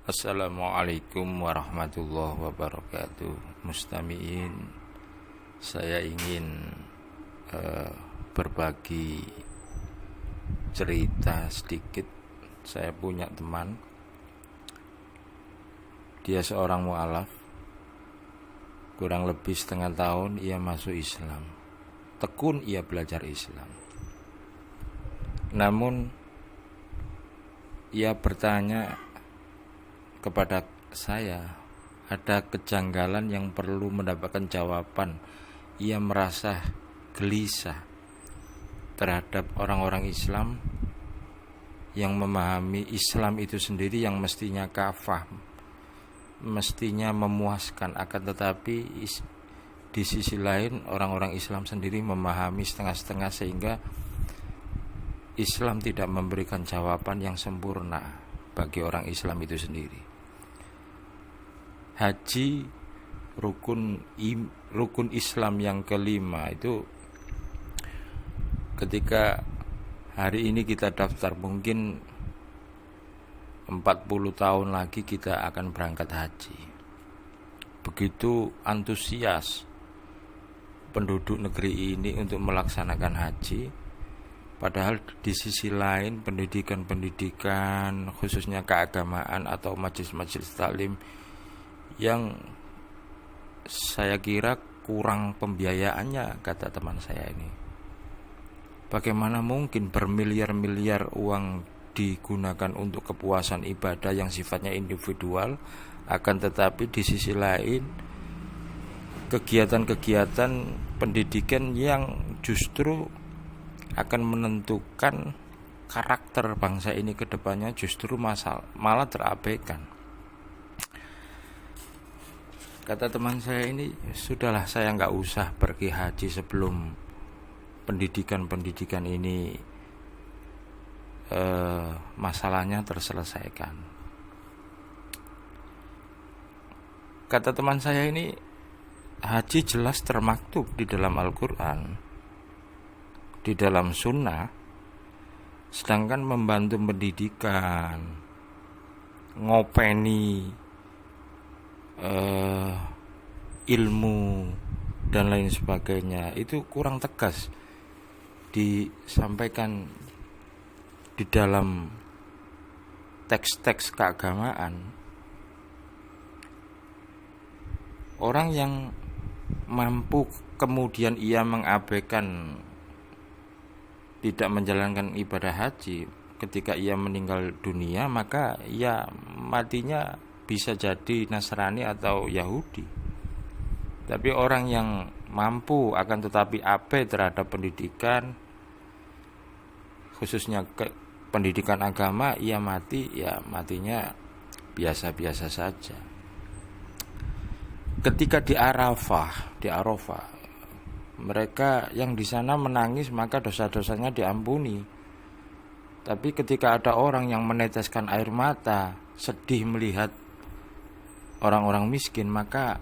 Assalamualaikum warahmatullahi wabarakatuh. Mustami'in, saya ingin berbagi cerita sedikit. Saya punya teman, dia seorang mu'alaf. Kurang lebih setengah tahun ia masuk Islam. Tekun ia belajar Islam. Namun ia bertanya kepada saya, ada kejanggalan yang perlu mendapatkan jawaban. Ia merasa gelisah terhadap orang-orang Islam yang memahami Islam itu sendiri yang mestinya kafah, mestinya memuaskan, akan tetapi di sisi lain orang-orang Islam sendiri memahami setengah-setengah, sehingga Islam tidak memberikan jawaban yang sempurna bagi orang Islam itu sendiri. Haji, rukun Islam yang kelima itu, ketika hari ini kita daftar, mungkin 40 tahun lagi kita akan berangkat haji. Begitu antusias penduduk negeri ini untuk melaksanakan haji, padahal di sisi lain pendidikan khususnya keagamaan atau majelis-majelis taklim yang saya kira kurang pembiayaannya, kata teman saya ini. Bagaimana mungkin bermiliar-miliar uang digunakan untuk kepuasan ibadah yang sifatnya individual, akan tetapi di sisi lain kegiatan-kegiatan pendidikan yang justru akan menentukan karakter bangsa ini ke depannya justru malah terabaikan. Kata teman saya ini, sudahlah, saya nggak usah pergi haji sebelum pendidikan ini masalahnya terselesaikan. Kata teman saya ini, haji jelas termaktub di dalam Al-Quran, di dalam sunnah, sedangkan membantu pendidikan, ngopeni ilmu dan lain sebagainya itu kurang tegas disampaikan di dalam teks-teks keagamaan. Orang yang mampu kemudian ia mengabaikan, tidak menjalankan ibadah haji, ketika ia meninggal dunia, maka ia matinya bisa jadi Nasrani atau Yahudi. Tapi orang yang mampu akan tetapi abai terhadap pendidikan, khususnya pendidikan agama, ia mati, ya matinya biasa-biasa saja. Ketika di Arafah, mereka yang di sana menangis, maka dosa-dosanya diampuni. Tapi ketika ada orang yang meneteskan air mata, sedih melihat orang-orang miskin, maka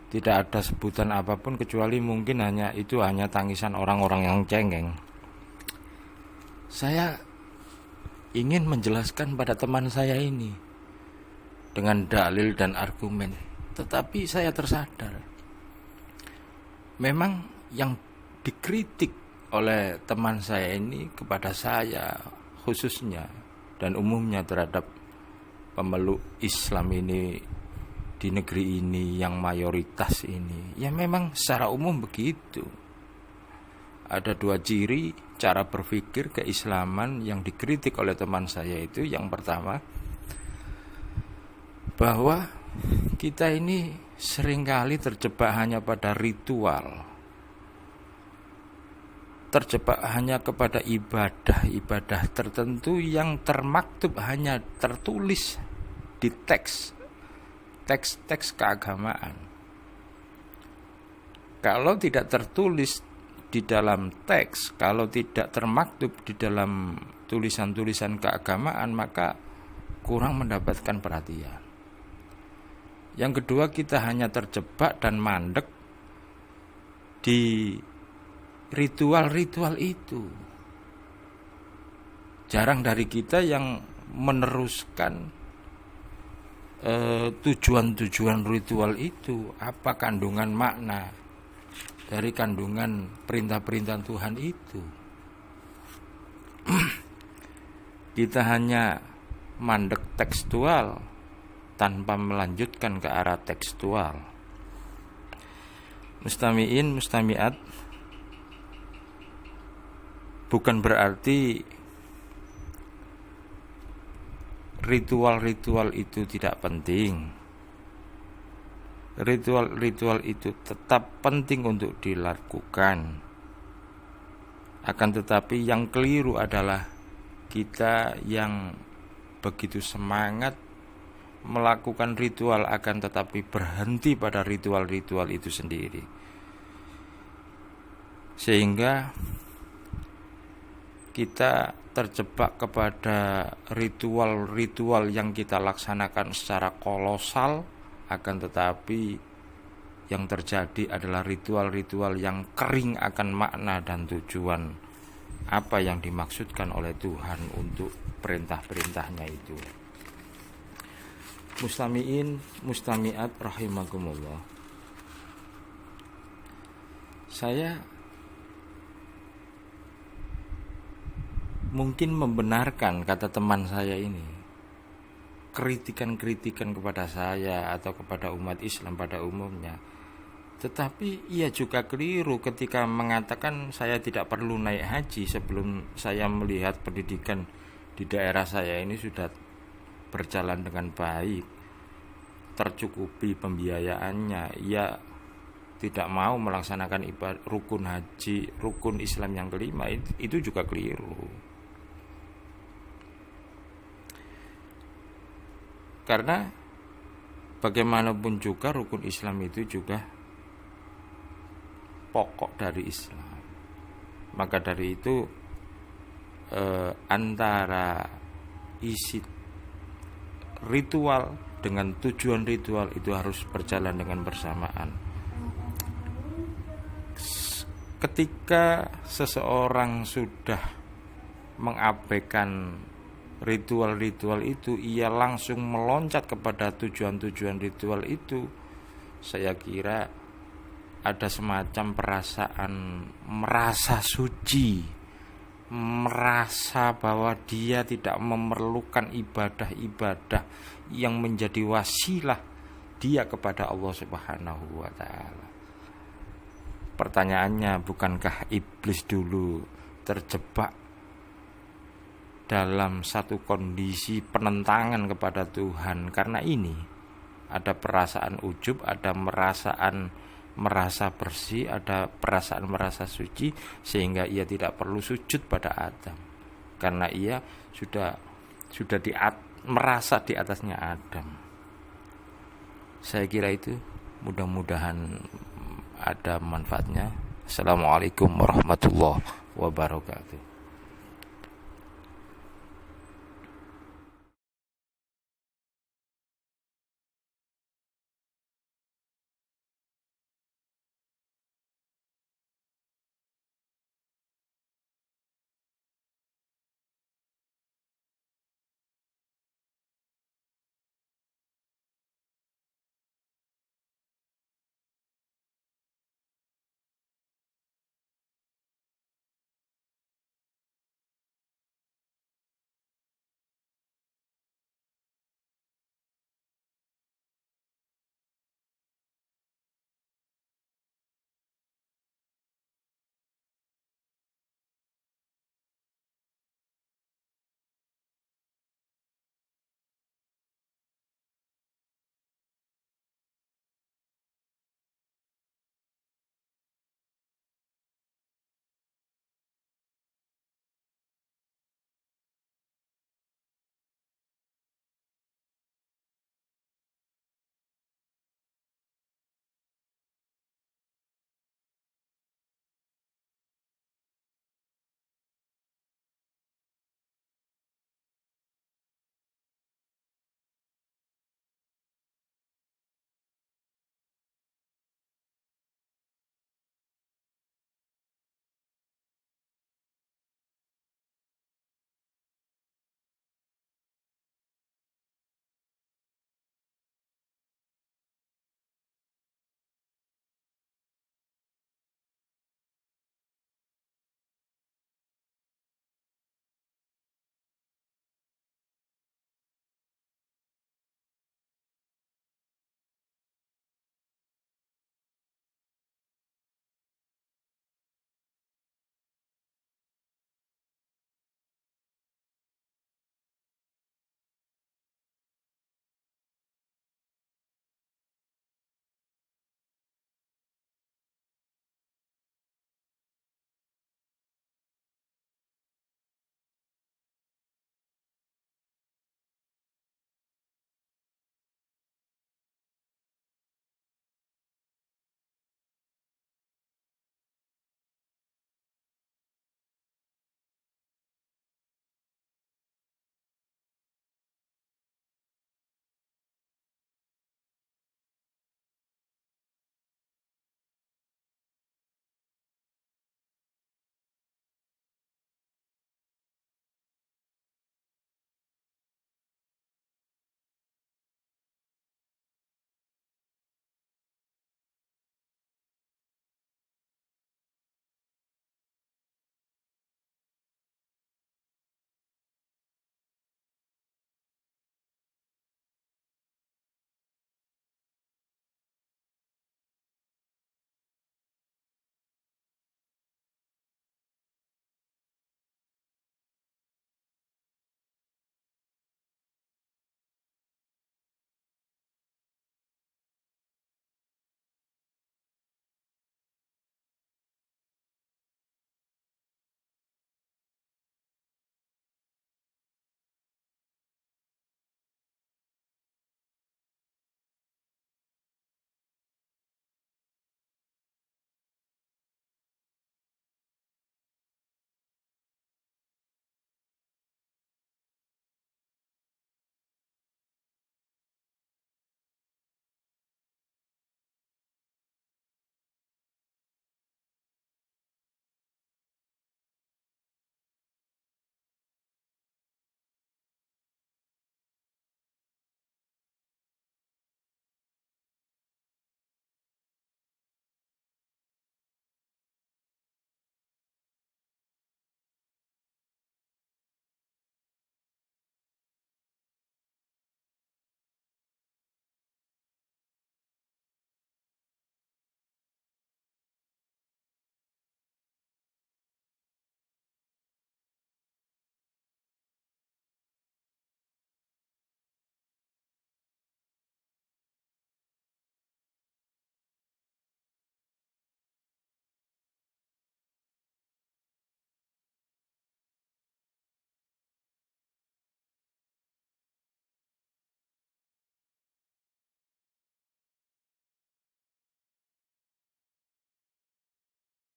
tidak ada sebutan apapun kecuali mungkin hanya tangisan orang-orang yang cengeng. Saya ingin menjelaskan pada teman saya ini dengan dalil dan argumen, tetapi saya tersadar memang yang dikritik oleh teman saya ini kepada saya khususnya dan umumnya terhadap pemeluk Islam ini di negeri ini yang mayoritas ini, ya memang secara umum begitu. Ada dua ciri cara berpikir keislaman yang dikritik oleh teman saya itu. Yang pertama, bahwa kita ini seringkali terjebak hanya pada ritual, terjebak hanya kepada ibadah tertentu yang termaktub, hanya tertulis di teks keagamaan. Kalau tidak tertulis di dalam teks, kalau tidak termaktub di dalam tulisan-tulisan keagamaan, maka kurang mendapatkan perhatian. Yang kedua, kita hanya terjebak dan mandek di ritual-ritual itu. Jarang dari kita yang meneruskan tujuan-tujuan ritual itu, apa kandungan makna dari kandungan perintah-perintah Tuhan itu. Kita hanya mandek tekstual tanpa melanjutkan ke arah tekstual. Mustami'in, mustami'at bukan berarti ritual-ritual itu tidak penting. Ritual-ritual itu tetap penting untuk dilakukan. Akan tetapi yang keliru adalah kita yang begitu semangat melakukan ritual akan tetapi berhenti pada ritual-ritual itu sendiri. Sehingga kita terjebak kepada ritual-ritual yang kita laksanakan secara kolosal, akan tetapi yang terjadi adalah ritual-ritual yang kering akan makna dan tujuan apa yang dimaksudkan oleh Tuhan untuk perintah-perintahnya itu. Mustami'in, mustami'at rahimakumullah. Saya mungkin membenarkan kata teman saya ini, kritikan-kritikan kepada saya atau kepada umat Islam pada umumnya. Tetapi ia juga keliru ketika mengatakan saya tidak perlu naik haji sebelum saya melihat pendidikan di daerah saya ini sudah berjalan dengan baik, tercukupi pembiayaannya. Ia tidak mau melaksanakan ibadah rukun haji, rukun Islam yang kelima, itu juga keliru. Karena bagaimanapun juga rukun Islam itu juga pokok dari Islam. Maka dari itu antara isi ritual dengan tujuan ritual itu harus berjalan dengan bersamaan. Ketika seseorang sudah mengabaikan ritual-ritual itu, ia langsung meloncat kepada tujuan-tujuan ritual itu, saya kira ada semacam perasaan merasa suci, merasa bahwa dia tidak memerlukan ibadah-ibadah yang menjadi wasilah dia kepada Allah Subhanahu wa ta'ala. Pertanyaannya, bukankah iblis dulu terjebak dalam satu kondisi penentangan kepada Tuhan? Karena ini ada perasaan ujub, ada merasa bersih, ada perasaan merasa suci, sehingga ia tidak perlu sujud pada Adam karena ia sudah merasa di atasnya Adam. Saya kira itu, mudah-mudahan ada manfaatnya. Assalamualaikum warahmatullahi wabarakatuh.